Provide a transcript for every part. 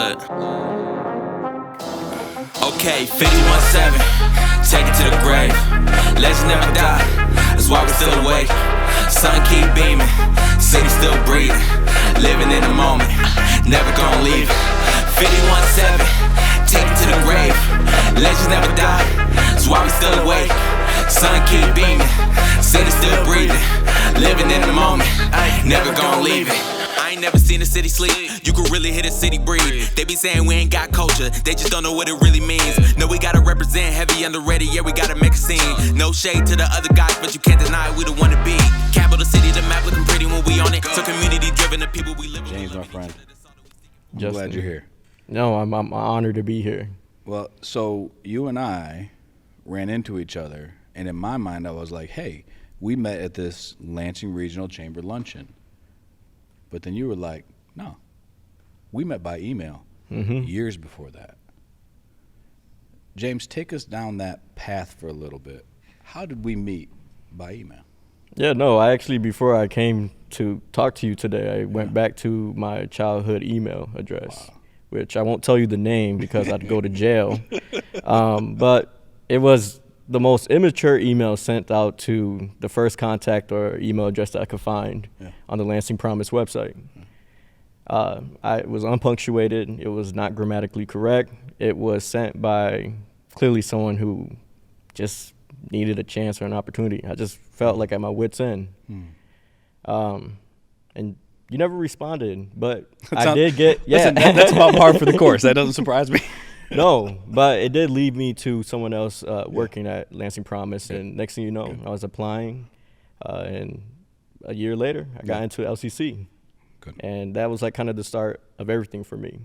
Look. Okay, 51-7, take it to the grave. Legends never die, that's why we still awake. Sun keep beaming, city still breathing. Living in the moment, never gonna leave it. 51-7, take it to the grave. Legends never die, that's why we still awake. Sun keep beaming, city still breathing. Living in the moment, never gonna leave it. I ain't never seen a city sleep. You can really hit a city breathe. They be saying we ain't got culture, they just don't know what it really means. No, we gotta represent, heavy underrated, yeah, we gotta make a scene. No shade to the other guys, but you can't deny we the one to be. Capital city, the map looking pretty when we on it. So community driven, the people we live with. James, my friend, I'm Justin. glad you're here. No, I'm honored to be here. Well, so you and I ran into each other, and in my mind I was like, hey, we met at this Lansing Regional Chamber luncheon. But then you were like, no, we met by email years before that. James, take us down that path for a little bit. How did we meet by email? Yeah, no, I actually, before I came to talk to you today, I went back to my childhood email address, which I won't tell you the name because I'd go to jail. But it was the most immature email sent out to the first contact or email address that I could find on the Lansing Promise website. It was unpunctuated. It was not grammatically correct. It was sent by clearly someone who just needed a chance or an opportunity. I just felt like at my wit's end. And you never responded, but I did get, Listen, that's about par for the course. That doesn't surprise me. No, but it did lead me to someone else working at Lansing Promise, and next thing you know, I was applying, and a year later, I got into LCC, and that was like kind of the start of everything for me.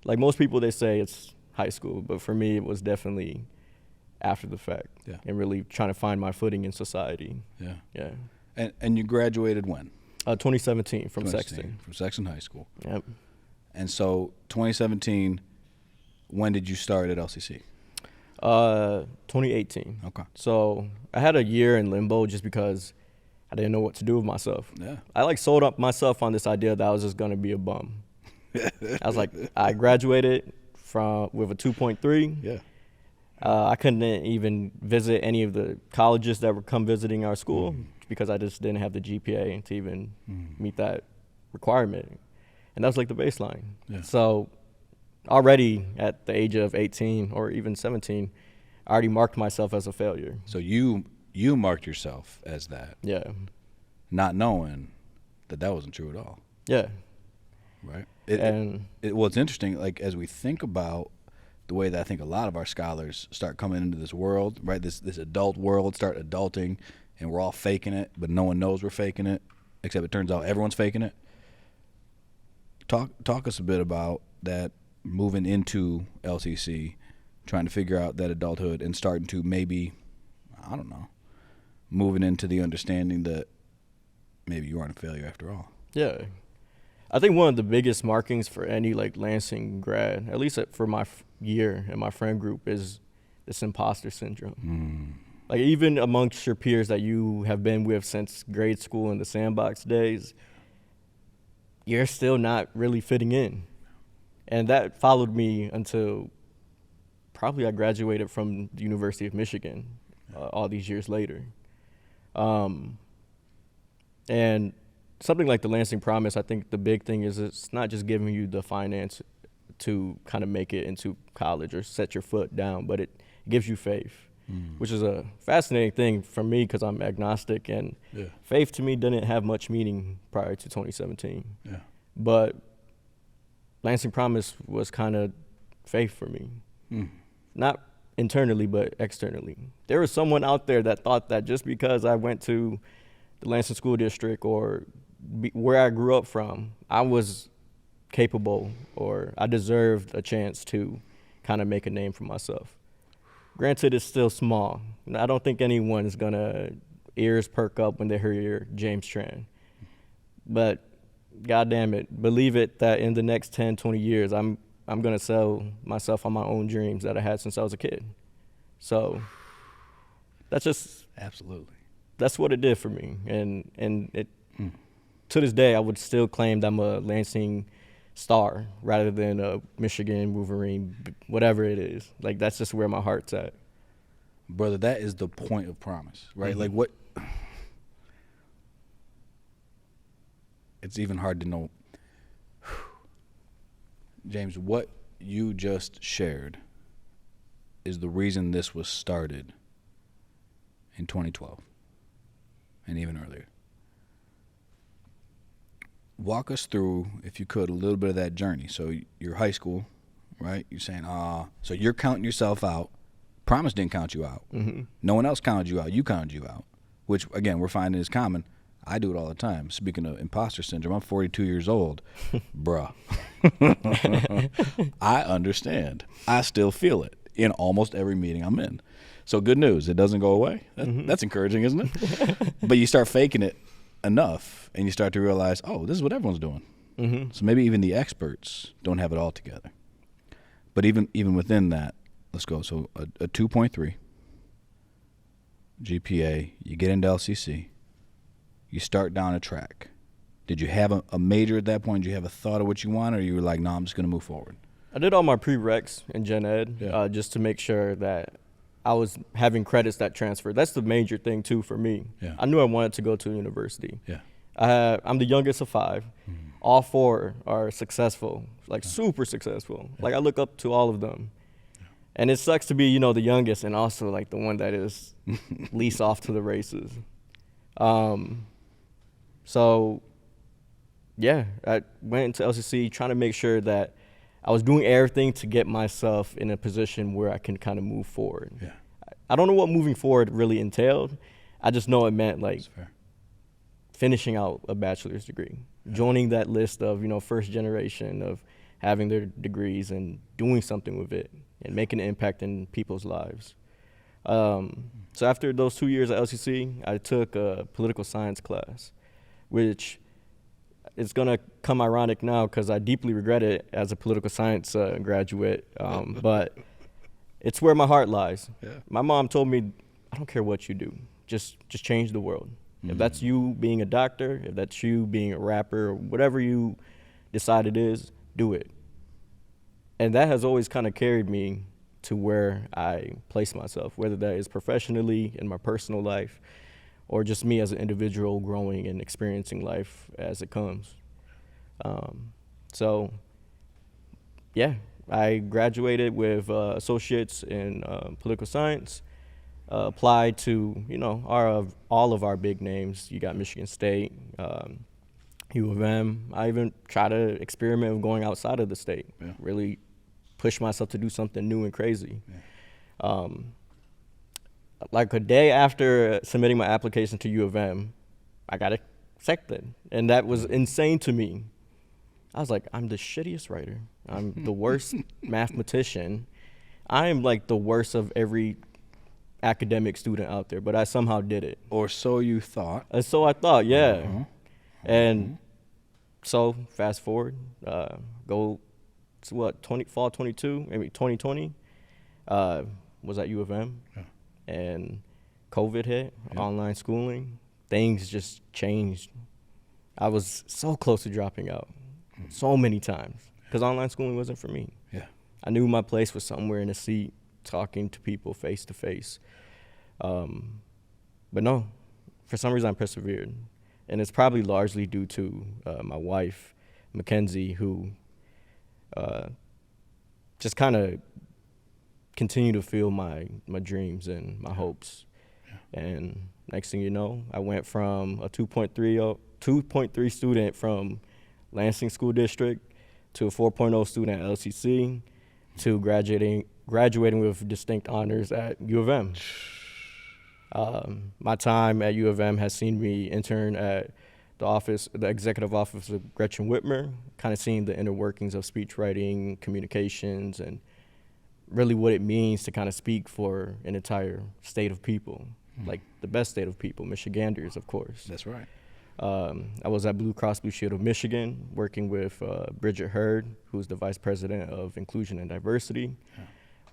Like most people, they say it's high school, but for me, it was definitely after the fact, and really trying to find my footing in society. Yeah. And you graduated when? 2017 from Sexton. From Sexton High School. Yep. And so 2017. When did you start at LCC? 2018. Okay. So I had a year in limbo just because I didn't know what to do with myself. Yeah. I sold up myself on this idea that I was just gonna be a bum. I was like, I graduated with a 2.3. Yeah. I couldn't even visit any of the colleges that would come visiting our school because I just didn't have the GPA to even meet that requirement. And that was like the baseline. Yeah. So already at the age of 18 or even 17, I already marked myself as a failure. So you marked yourself as that. Yeah. Not knowing that wasn't true at all. Yeah. Right. It's interesting, like as we think about the way that I think a lot of our scholars start coming into this world, right? This adult world, start adulting, and we're all faking it, but no one knows we're faking it, except it turns out everyone's faking it. Talk us a bit about that. Moving into LCC, trying to figure out that adulthood and starting to maybe, I don't know, moving into the understanding that maybe you aren't a failure after all. Yeah. I think one of the biggest markings for any like Lansing grad, at least for my year and my friend group, is this imposter syndrome. Like even amongst your peers that you have been with since grade school and the sandbox days, you're still not really fitting in. And that followed me until probably I graduated from the University of Michigan all these years later. And something like the Lansing Promise, I think the big thing is it's not just giving you the finance to kind of make it into college or set your foot down, but it gives you faith, which is a fascinating thing for me because I'm agnostic, and faith to me didn't have much meaning prior to 2017. Yeah. But Lansing Promise was kind of faith for me. Not internally, but externally. There was someone out there that thought that just because I went to the Lansing School District or where I grew up from, I was capable or I deserved a chance to kind of make a name for myself. Granted, it's still small. I don't think anyone is going to ears perk up when they hear James Tran. But God damn it, believe it that in the next 10, 20 years, I'm going to sell myself on my own dreams that I had since I was a kid. So that's just absolutely. That's what it did for me. And it to this day, I would still claim that I'm a Lansing Star rather than a Michigan, Wolverine, whatever it is. Like, that's just where my heart's at. Brother, that is the point of promise, right? Like, what? It's even hard to know. James, what you just shared is the reason this was started in 2012 and even earlier. Walk us through, if you could, a little bit of that journey. So you're high school, right? You're saying, so you're counting yourself out. Promise didn't count you out. Mm-hmm. No one else counted you out. You counted you out, which, again, we're finding is common. I do it all the time. Speaking of imposter syndrome, I'm 42 years old. Bruh. I understand. I still feel it in almost every meeting I'm in. So good news. It doesn't go away. That's encouraging, isn't it? But you start faking it enough, and you start to realize, oh, this is what everyone's doing. Mm-hmm. So maybe even the experts don't have it all together. But even within that, let's go. So a 2.3 GPA, you get into LCC, you start down a track. Did you have a major at that point? Did you have a thought of what you want, or you were like, no, I'm just going to move forward? I did all my prereqs in Gen Ed just to make sure that I was having credits that transferred. That's the major thing, too, for me. Yeah. I knew I wanted to go to university. Yeah. I'm the youngest of 5. Mm-hmm. All 4 are successful, like super successful. Yeah. Like, I look up to all of them. Yeah. And it sucks to be, the youngest and also, like, the one that is least off to the races. So, yeah, I went into LCC trying to make sure that I was doing everything to get myself in a position where I can kind of move forward. Yeah. I don't know what moving forward really entailed. I just know it meant, like, finishing out a bachelor's degree, joining that list of, first generation of having their degrees and doing something with it and making an impact in people's lives. So after those 2 years at LCC, I took a political science class, which it's going to come ironic now because I deeply regret it as a political science graduate, but it's where my heart lies. Yeah. My mom told me, I don't care what you do, just change the world. Mm-hmm. If that's you being a doctor, if that's you being a rapper, or whatever you decide it is, do it. And that has always kind of carried me to where I place myself, whether that is professionally, in my personal life, or just me as an individual growing and experiencing life as it comes. So, yeah, I graduated with associates in political science, applied to, all of our big names. You got Michigan State, U of M. I even tried to experiment with going outside of the state, really push myself to do something new and crazy. Yeah. Like a day after submitting my application to U of M, I got accepted, and that was insane to me. I was like, I'm the shittiest writer. I'm the worst mathematician. I am like the worst of every academic student out there, but I somehow did it. Or so you thought. And so I thought, yeah. Uh-huh. And so fast forward, go to fall 22, maybe 2020, was at U of M. Yeah. And COVID hit, online schooling, things just changed. I was so close to dropping out so many times because online schooling wasn't for me. Yeah. I knew my place was somewhere in a seat talking to people face to face. But no, for some reason I persevered. And it's probably largely due to my wife, Mackenzie, who just kind of continue to fuel my dreams and my hopes. Yeah. And next thing you know, I went from a 2.3 student from Lansing School District to a 4.0 student at LCC to graduating with distinct honors at U of M. My time at U of M has seen me intern at the executive office of Gretchen Whitmer, kind of seeing the inner workings of speech writing, communications, and really what it means to kind of speak for an entire state of people, like the best state of people, Michiganders, of course. That's right. I was at Blue Cross Blue Shield of Michigan working with Bridget Hurd, who's the Vice President of Inclusion and Diversity,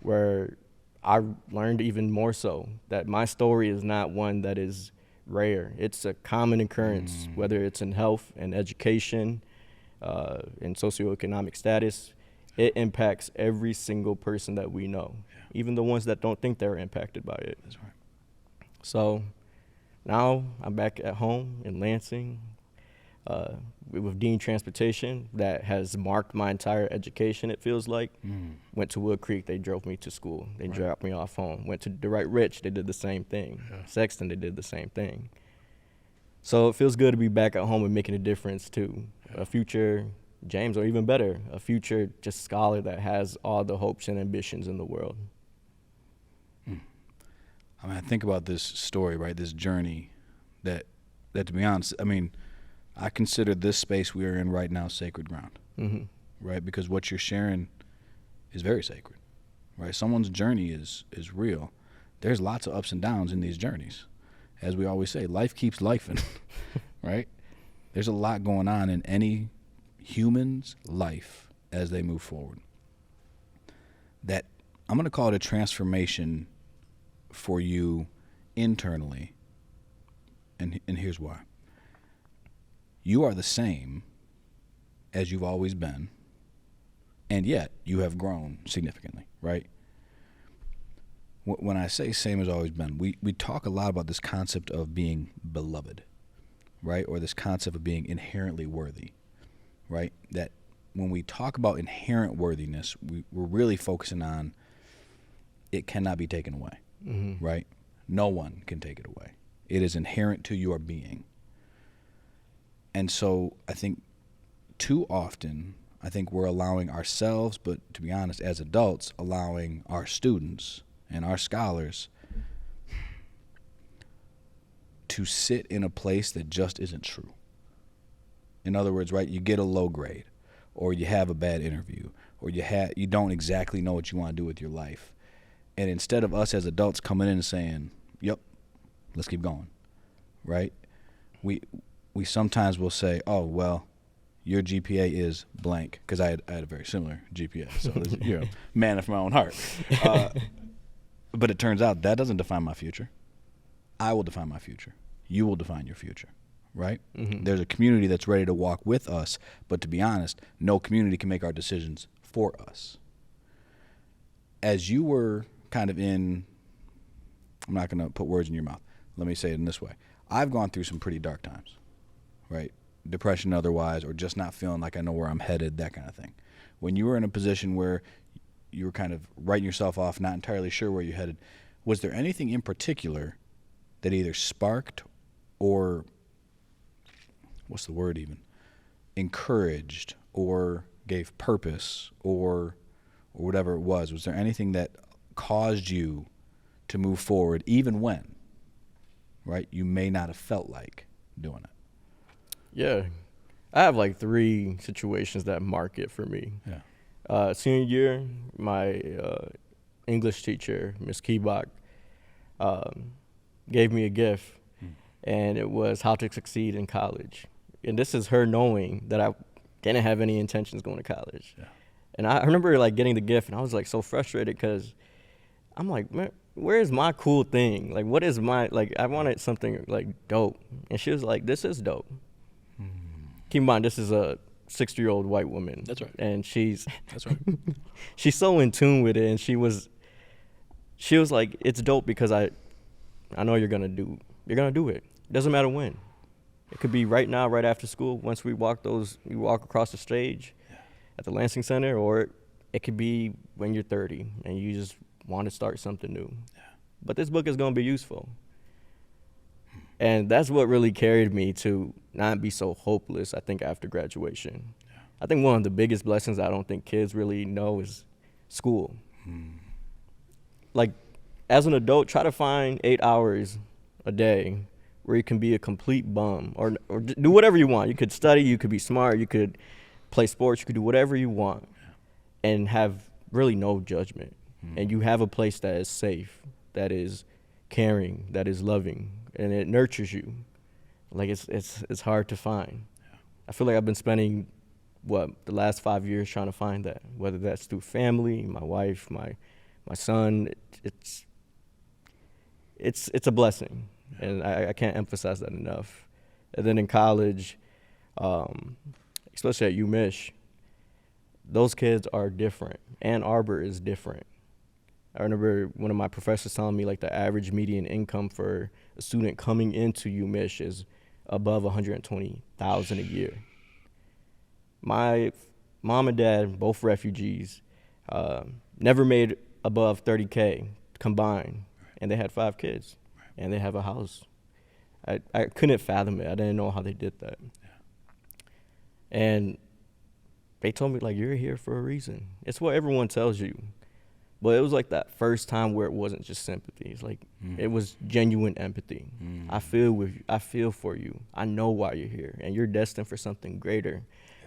where I learned even more so that my story is not one that is rare. It's a common occurrence, whether it's in health and education, and socioeconomic status, it impacts every single person that we know, even the ones that don't think they're impacted by it. That's right. So now I'm back at home in Lansing with Dean Transportation that has marked my entire education, it feels like. Went to Wood Creek, they drove me to school. They dropped me off home. Went to DeWright Rich, they did the same thing. Sexton, they did the same thing. So it feels good to be back at home and making a difference to a future James, or even better, a future just scholar that has all the hopes and ambitions in the world. I mean, I think about this story, right? This journey that to be honest, I mean, I consider this space we are in right now sacred ground, right? Because what you're sharing is very sacred, right? Someone's journey is real. There's lots of ups and downs in these journeys. As we always say, life keeps lifing, right? There's a lot going on in any human's life as they move forward. That I'm going to call it a transformation for you internally, and here's why. You are the same as you've always been, and yet you have grown significantly, right? When I say same as always been, we talk a lot about this concept of being beloved, right? Or this concept of being inherently worthy, right? That when we talk about inherent worthiness, we're really focusing on it cannot be taken away, right? No one can take it away. It is inherent to your being. And so I think too often, I think we're allowing ourselves, but to be honest, as adults, allowing our students and our scholars to sit in a place that just isn't true. In other words, right, you get a low grade, or you have a bad interview, or you don't exactly know what you want to do with your life. And instead of us as adults coming in and saying, yep, let's keep going, right? We sometimes will say, oh, well, your GPA is blank, because I had a very similar GPA. So, this, man after my own heart. But it turns out that doesn't define my future. I will define my future. You will define your future, right? There's a community that's ready to walk with us, but to be honest, no community can make our decisions for us. As you were kind of I'm not going to put words in your mouth. Let me say it in this way. I've gone through some pretty dark times, right? Depression otherwise, or just not feeling like I know where I'm headed, that kind of thing. When you were in a position where you were kind of writing yourself off, not entirely sure where you're headed, was there anything in particular that either sparked or, what's the word even, encouraged or gave purpose or whatever it was? Was there anything that caused you to move forward even when, right, you may not have felt like doing it? Yeah. I have like 3 situations that mark it for me. Yeah. Senior year, my English teacher, Miss Keebach, gave me a gift, and it was How to Succeed in College. And this is her knowing that I didn't have any intentions going to college. Yeah. And I remember like getting the gift, and I was like so frustrated because I'm like, man, where's my cool thing? Like, what is my, like, I wanted something like dope. And she was like, this is dope. Keep in mind, this is a 60-year-old white woman. That's right. And that's right. she's so in tune with it, and she was like, it's dope because I know you're gonna do it. It doesn't matter when. It could be right now, right after school, once we walk across the stage at the Lansing Center, or it could be when you're 30 and you just want to start something new. Yeah. But this book is gonna be useful. And that's what really carried me to not be so hopeless, I think, after graduation. Yeah. I think one of the biggest blessings I don't think kids really know is school. Like, as an adult, try to find 8 hours a day where you can be a complete bum or do whatever you want. You could study, you could be smart, you could play sports, you could do whatever you want and have really no judgment. And you have a place that is safe, that is caring, that is loving, and it nurtures you. Like, it's hard to find. Yeah. I feel like I've been spending the last 5 years trying to find that, whether that's through family, my wife, my son. It's a blessing, and I can't emphasize that enough. And then in college, especially at UMich, those kids are different. Ann Arbor is different. I remember one of my professors telling me like the average median income for a student coming into UMich is above $120,000 a year. My mom and dad, both refugees, never made above $30K combined, and they had 5 kids, and they have a house. I couldn't fathom it. I didn't know how they did that. And they told me, like, you're here for a reason. It's what everyone tells you. But it was like that first time where it wasn't just sympathy. It's like it was genuine empathy. I feel with you. I feel for you. I know why you're here, and you're destined for something greater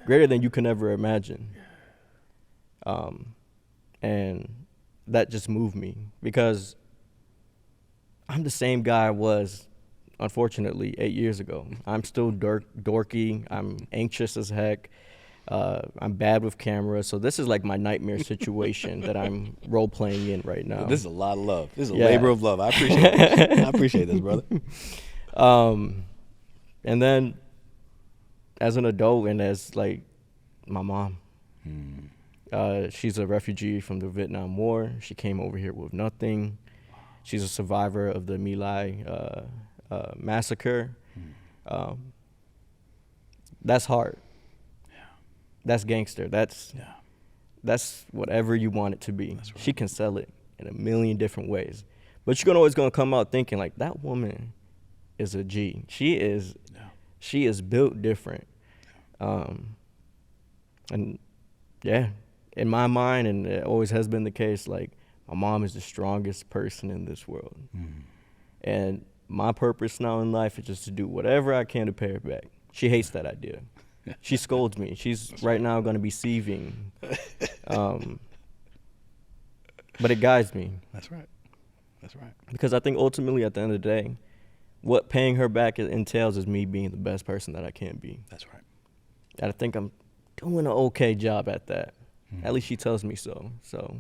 than you can ever imagine. And that just moved me because I'm the same guy I was, unfortunately, 8 years ago. I'm still dorky. I'm anxious as heck. I'm bad with cameras, so this is like my nightmare situation that I'm role playing in right now. This is a lot of love. This is a labor of love. I appreciate this. I appreciate this, brother. And then as an adult and as like my mom, she's a refugee from the Vietnam War. She came over here with nothing. She's a survivor of the My Lai massacre. That's hard. That's gangster. That's whatever you want it to be. Right. She can sell it in a million different ways. But you're always going to come out thinking, like, that woman is a G. She is built different. And, in my mind, and it always has been the case, like, my mom is the strongest person in this world. And my purpose now in life is just to do whatever I can to pay her back. She hates that idea. She scolds me. She's right now going to be seething. But it guides me. That's right. Because I think ultimately at the end of the day, what paying her back entails is me being the best person that I can be. That's right. And I think I'm doing an okay job at that. At least she tells me so. So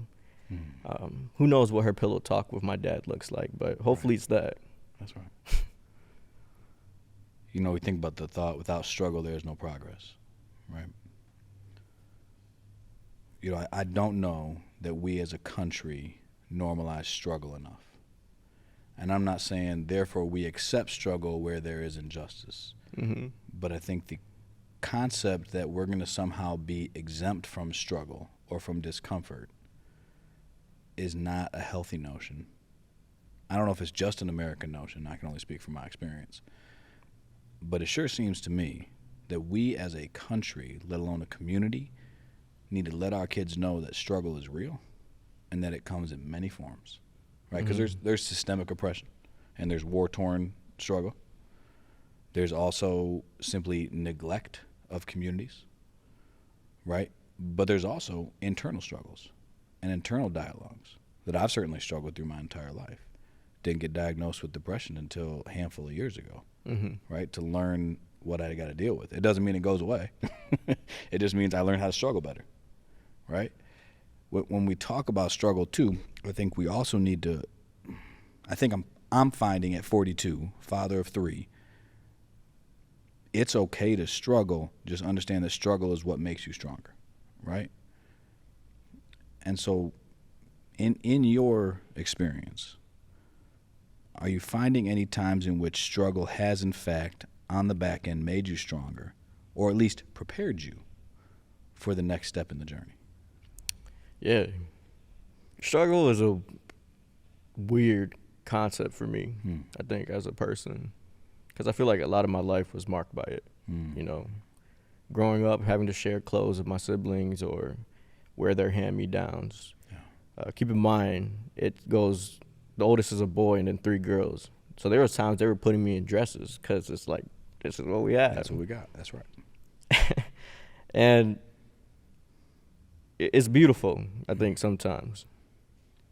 who knows what her pillow talk with my dad looks like, but hopefully it's that. That's right. You know, we think about the thought, without struggle, there's no progress, right? You know, I don't know that we as a country normalize struggle enough. And I'm not saying, therefore, we accept struggle where there is injustice. But I think the concept that we're going to somehow be exempt from struggle or from discomfort is not a healthy notion. I don't know if it's just an American notion. I can only speak from my experience. But it sure seems to me that we as a country, let alone a community, need to let our kids know that struggle is real and that it comes in many forms, right? Because there's systemic oppression and there's war-torn struggle. There's also simply neglect of communities, right? But there's also internal struggles and internal dialogues that I've certainly struggled through my entire life. Didn't get diagnosed with depression until a handful of years ago, right? To learn what I got to deal with. It doesn't mean it goes away. It just means I learned how to struggle better, right? When we talk about struggle too, I think we also need to, I think I'm finding at 42, father of 3, it's okay to struggle. Just understand that struggle is what makes you stronger, right? And so in your experience, are you finding any times in which struggle has, in fact, on the back end, made you stronger, or at least prepared you for the next step in the journey? Yeah. Struggle is a weird concept for me, I think, as a person, because I feel like a lot of my life was marked by it. You know, growing up, having to share clothes with my siblings or wear their hand-me-downs. Keep in mind, it goes... The oldest is a boy and then 3 girls. So there was times they were putting me in dresses because it's like, this is what we have. That's what we got. That's right. And it's beautiful, I think, sometimes.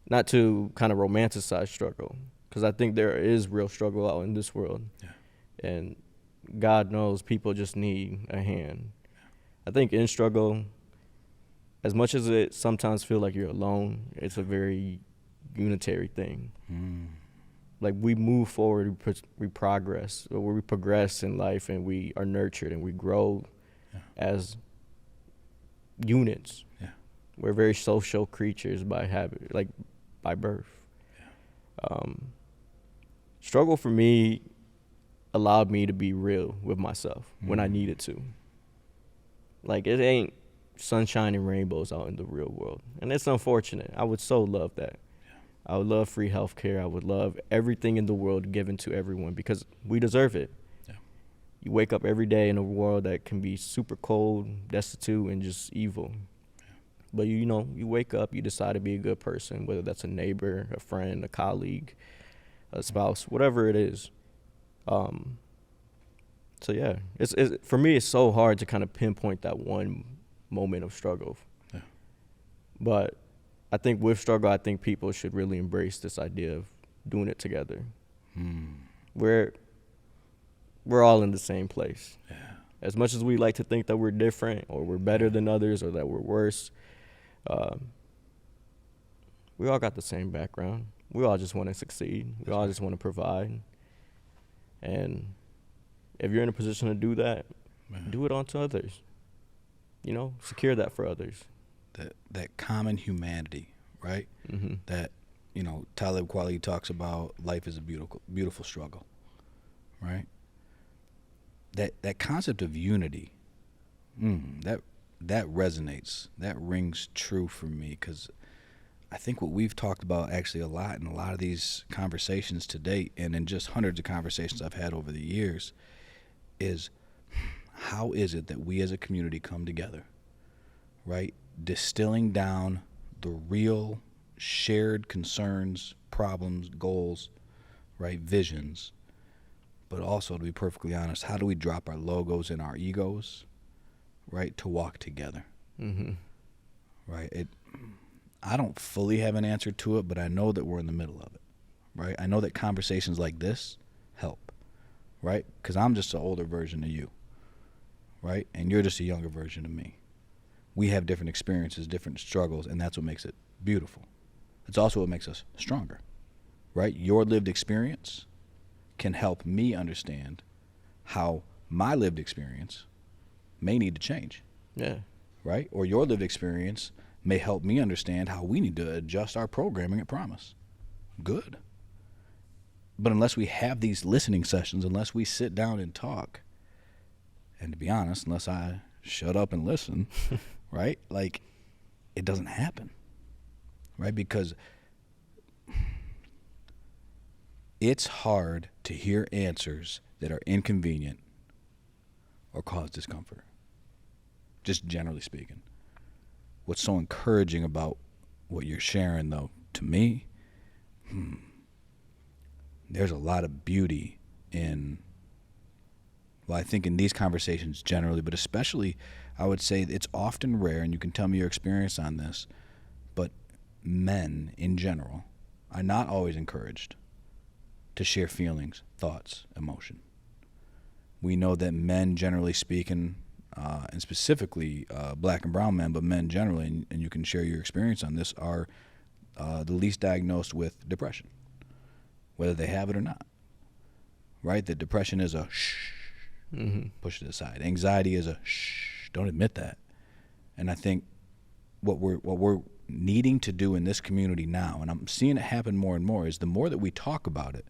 Not to kind of romanticize struggle, because I think there is real struggle out in this world. And God knows people just need a hand. I think in struggle, as much as it sometimes feel like you're alone, it's a very unitary thing. Like, we move forward, we progress, or we progress in life, and we are nurtured and we grow as units. Yeah. We're very social creatures by habit, like by birth. Struggle for me allowed me to be real with myself when I needed to. Like, it ain't sunshine and rainbows out in the real world. And it's unfortunate. I would so love that. I would love free health care. I would love everything in the world given to everyone because we deserve it. Yeah. You wake up every day in a world that can be super cold, destitute, and just evil. Yeah. But, you wake up, you decide to be a good person, whether that's a neighbor, a friend, a colleague, a spouse, whatever it is. So, yeah, it's for me, it's so hard to kind of pinpoint that one moment of struggle. Yeah. But I think with struggle, I think people should really embrace this idea of doing it together. We're all in the same place. Yeah. As much as we like to think that we're different or we're better than others or that we're worse, we all got the same background. We all just want to succeed. We all just want to provide. And if you're in a position to do that, do it onto others. Secure that for others. That common humanity, right? Mm-hmm. That, Talib Kweli talks about life is a beautiful struggle, right? That concept of unity, that resonates. That rings true for me because I think what we've talked about actually a lot in a lot of these conversations to date and in just hundreds of conversations I've had over the years is how is it that we as a community come together, right? Distilling down the real shared concerns, problems, goals, right, visions, but also, to be perfectly honest, how do we drop our logos and our egos, right, to walk together, right? I don't fully have an answer to it, but I know that we're in the middle of it, right? I know that conversations like this help, right? Because I'm just an older version of you, right? And you're just a younger version of me. We have different experiences, different struggles, and that's what makes it beautiful. It's also what makes us stronger, right? Your lived experience can help me understand how my lived experience may need to change. Yeah. Right? Or your lived experience may help me understand how we need to adjust our programming at Promise. Good. But unless we have these listening sessions, unless we sit down and talk, and to be honest, unless I shut up and listen, right? Like, it doesn't happen, right? Because it's hard to hear answers that are inconvenient or cause discomfort, just generally speaking. What's so encouraging about what you're sharing, though, to me, there's a lot of beauty in, well, I think in these conversations generally, but especially, I would say it's often rare, and you can tell me your experience on this, but men in general are not always encouraged to share feelings, thoughts, emotion. We know that men, generally speaking, and specifically black and brown men, but men generally, and you can share your experience on this, are the least diagnosed with depression, whether they have it or not, right? That depression is a shh, push it aside. Anxiety is a shh, don't admit that. And I think what we're needing to do in this community now, and I'm seeing it happen more and more, is the more that we talk about it.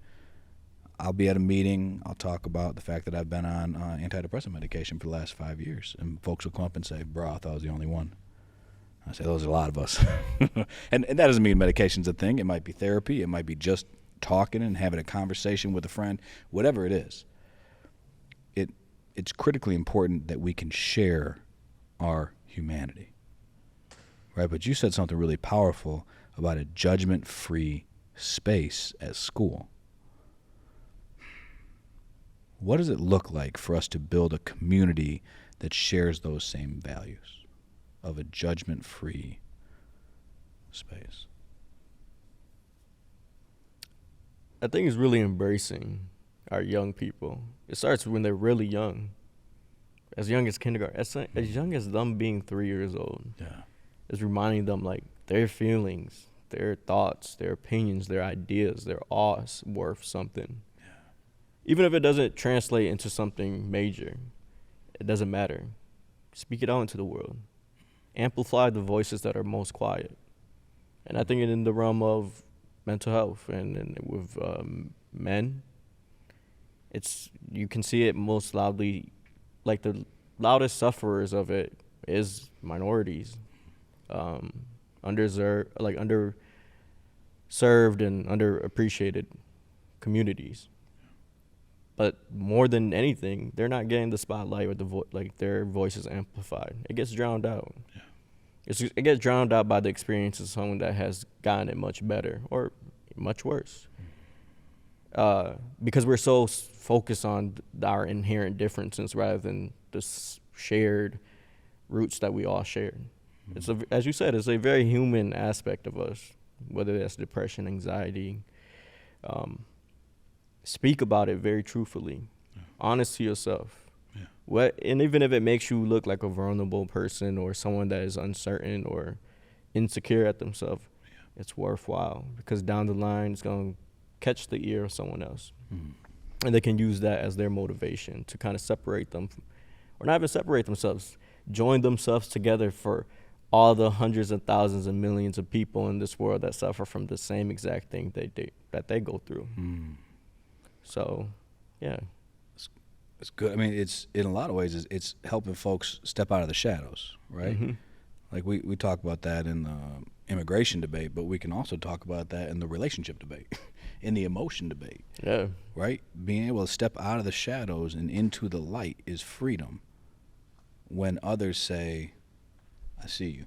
I'll be at a meeting, I'll talk about the fact that I've been on antidepressant medication for the last 5 years, and folks will come up and say, bro, I thought I was the only one. I say, those are a lot of us. and that doesn't mean medication's a thing. It might be therapy. It might be just talking and having a conversation with a friend, whatever it is. It's critically important that we can share our humanity, right? But you said something really powerful about a judgment-free space at school. What does it look like for us to build a community that shares those same values of a judgment-free space? I think it's really embracing our young people. It starts when they're really young as kindergarten, as young as them being 3 years old. Yeah, it's reminding them like their feelings, their thoughts, their opinions, their ideas, they're all worth something. Even if it doesn't translate into something major, it doesn't matter. Speak it out into the world. amplify the voices that are most quiet. And I think in the realm of mental health and with men, you can see it most loudly, like the loudest sufferers of it is minorities, underserved and underappreciated communities. But more than anything, they're not getting the spotlight or their voice is amplified. It gets drowned out. Yeah. It gets drowned out by the experience of someone that has gotten it much better or much worse. Because we're so focused on our inherent differences rather than the shared roots that we all share. Mm-hmm. As you said, it's a very human aspect of us, whether that's depression, anxiety. Speak about it very truthfully, honest to yourself. Yeah. And even if it makes you look like a vulnerable person or someone that is uncertain or insecure at themselves, it's worthwhile because down the line it's going to catch the ear of someone else. Mm. And they can use that as their motivation to kind of separate them, or not even separate themselves, join themselves together for all the hundreds of thousands and millions of people in this world that suffer from the same exact thing that they go through. Mm. So, yeah. It's good. I mean, it's in a lot of ways, it's helping folks step out of the shadows, right? Mm-hmm. Like we talk about that in the immigration debate, but we can also talk about that in the relationship debate, in the emotion debate. Yeah. Right? Being able to step out of the shadows and into the light is freedom. When others say, I see you,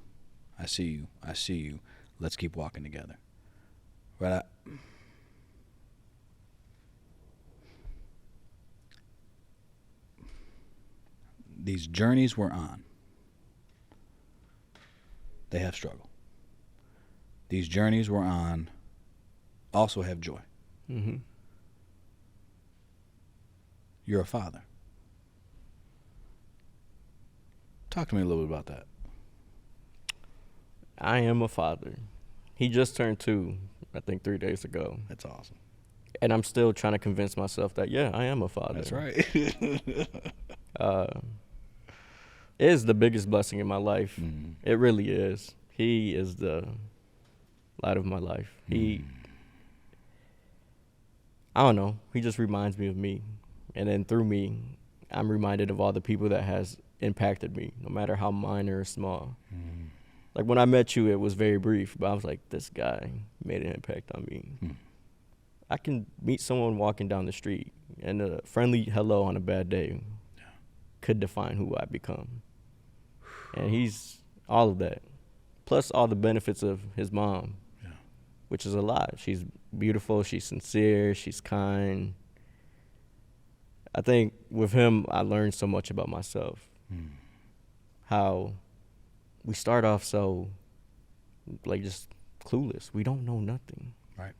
I see you, I see you, let's keep walking together. Right? These journeys we're on, they have struggle. These journeys we're on also have joy. Mm-hmm. You're a father. Talk to me a little bit about that. I am a father. He just turned 2, I think 3 days ago. That's awesome. And I'm still trying to convince myself that, yeah, I am a father. That's right. It is the biggest blessing in my life. Mm. It really is. He is the light of my life. I don't know. He just reminds me of me. And then through me, I'm reminded of all the people that has impacted me, no matter how minor or small. Mm. Like when I met you, it was very brief, but I was like, this guy made an impact on me. Mm. I can meet someone walking down the street, and a friendly hello on a bad day could define who I become. And he's all of that, plus all the benefits of his mom, which is a lot. She's beautiful, she's sincere, she's kind. I think with him, I learned so much about myself. How we start off so, like, just clueless. We don't know nothing. Right.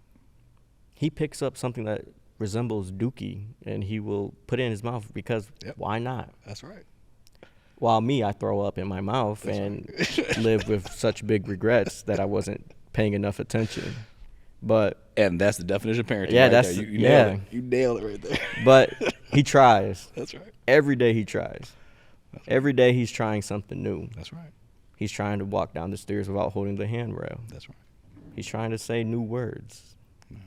He picks up something that resembles Dookie, and he will put it in his mouth because why not? That's right. While me, I throw up in my mouth and live with such big regrets that I wasn't paying enough attention. And that's the definition of parenting. Yeah, right that's there. You nailed it right there. But he tries. That's right. Every day he tries. Every day he's trying something new. That's right. He's trying to walk down the stairs without holding the handrail. That's right. He's trying to say new words. Yeah.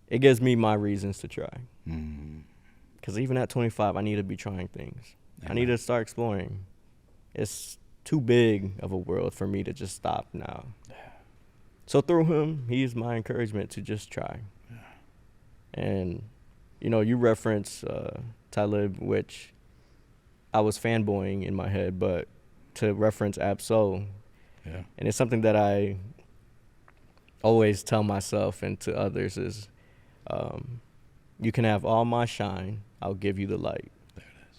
It gives me my reasons to try. Because even at 25, I need to be trying things. Amen. I need to start exploring. It's too big of a world for me to just stop now. Yeah. So through him, he is my encouragement to just try. Yeah. And, you reference Talib, which I was fanboying in my head, but to reference Absol. Yeah. And it's something that I always tell myself and to others is, you can have all my shine, I'll give you the light. There it is.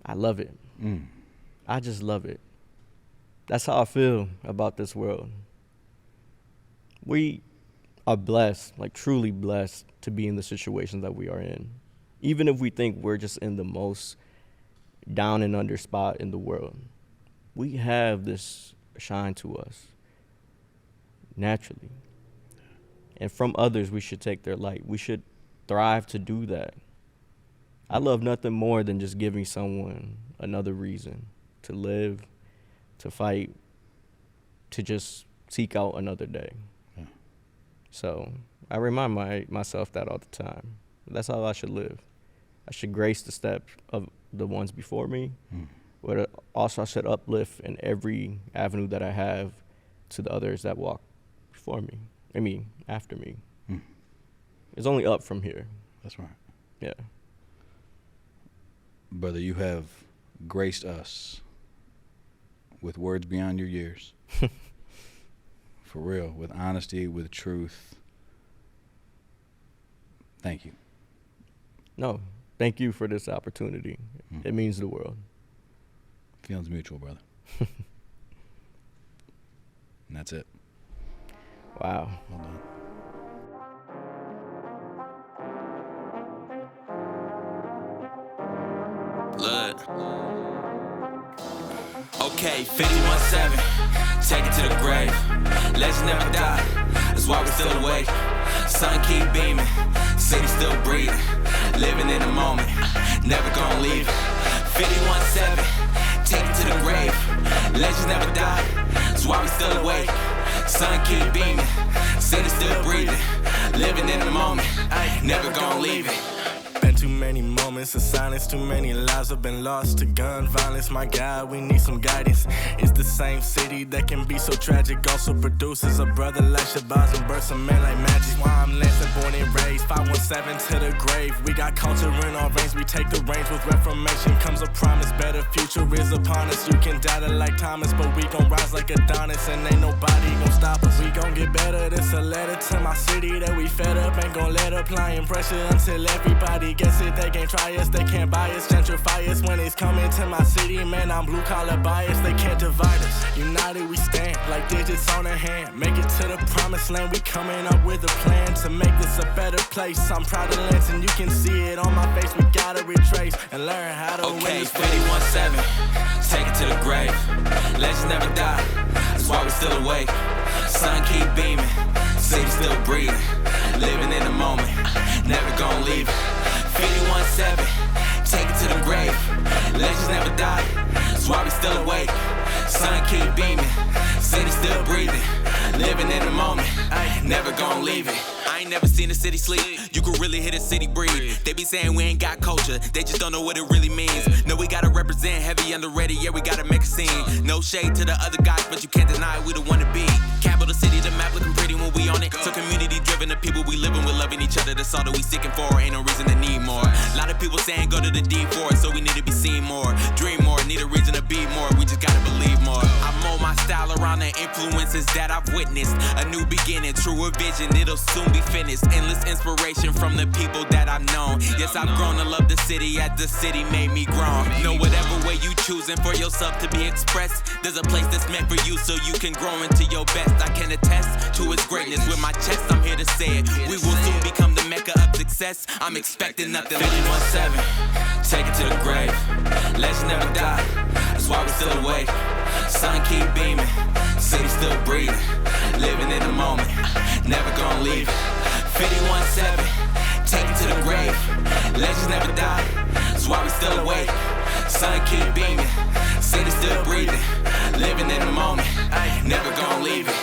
I love it. I just love it. That's how I feel about this world. We are blessed, like truly blessed, to be in the situation that we are in. Even if we think we're just in the most down and under spot in the world, we have this shine to us naturally. And from others, we should take their light. We should thrive to do that. I love nothing more than just giving someone another reason to live, to fight, to just seek out another day. Yeah. So I remind myself that all the time. That's how I should live. I should grace the steps of the ones before me, but also I should uplift in every avenue that I have to the others that walk before me. After me. It's only up from here. That's right. Yeah. Brother, you have graced us with words beyond your years. For real, with honesty, with truth. Thank you. No, thank you for this opportunity. It means the world. Feelings mutual, brother. And that's it. Wow. Well done. Look. Okay, 51-7, take it to the grave. Legends never die, that's why we still awake. Sun keep beaming, city still breathing. Living in the moment, never gonna leave it. 51-7, take it to the grave. Legends never die, that's why we still awake. Sun keep beaming, city still breathing. Living in the moment, never gonna leave it. Been too many moments of silence, too many lives have been lost to gun violence. My God, we need some guidance. It's the same city that can be so tragic, also produces a brother like Shabazz and births a man like magic. Why I'm Lansing, born and raised, 517 to the grave. We got culture in our veins, we take the reins. With reformation comes a promise, better future is upon us. You can doubt it like Thomas, but we gon' rise like Adonis, and ain't nobody gon' stop us. We gon' get better, this a letter to my city that we fed up. Ain't gon' let applying pressure until everybody gets it. They can't try us, they can't buy us, gentrify us. When it's coming to my city, man, I'm blue collar biased. They can't divide us, united we stand like digits on a hand. Make it to the promised land, we coming up with a plan to make this a better place. I'm proud of Lansing, you can see it on my face. We gotta retrace and learn how to win Okay, this 51-7, take it to the grave. Legends never die, that's why we still awake. Sun keep beaming, city still breathing. Living in the moment, never gonna leave it. 51-7, take it to the grave. Legends never die, that's why we still awake. Sun keep beaming, city still breathing. Living in the moment, never gonna leave it. I ain't never seen a city sleep. You could really hit a city breathe. They be saying we ain't got culture, they just don't know what it really means. No, we gotta represent heavy underrated, yeah, we gotta make a scene. No shade to the other guys, but you can't deny we the one to be. Capital city, the map looking pretty when we on it. So community driven, the people we living with, loving each other. That's all that we seeking for, ain't no reason to need more. A lot of people saying go to the D for it, so we need to be seen more. Dream more, need a reason to be more, we just gotta believe more. I mold my style around the influences that I've witnessed. A new beginning, truer vision, it'll soon be finished. Endless inspiration from the people that I've known. Yes, I've grown to love the city as the city made me grown. Know whatever way you choosing for yourself to be expressed, there's a place that's meant for you so you can grow into your best. I can attest to its greatness with my chest, I'm here to say it. We will soon become the mecca of success. I'm expecting nothing. 51-7, take it to the grave. Legends never die, that's why we still awake. Sun keep beaming, city still breathing. Living in the moment, never gonna leave it. 51-7, take it to the grave. Legends never die, that's why we still awake. Sun keep beaming, city still breathing. Living in the moment, never gonna leave it.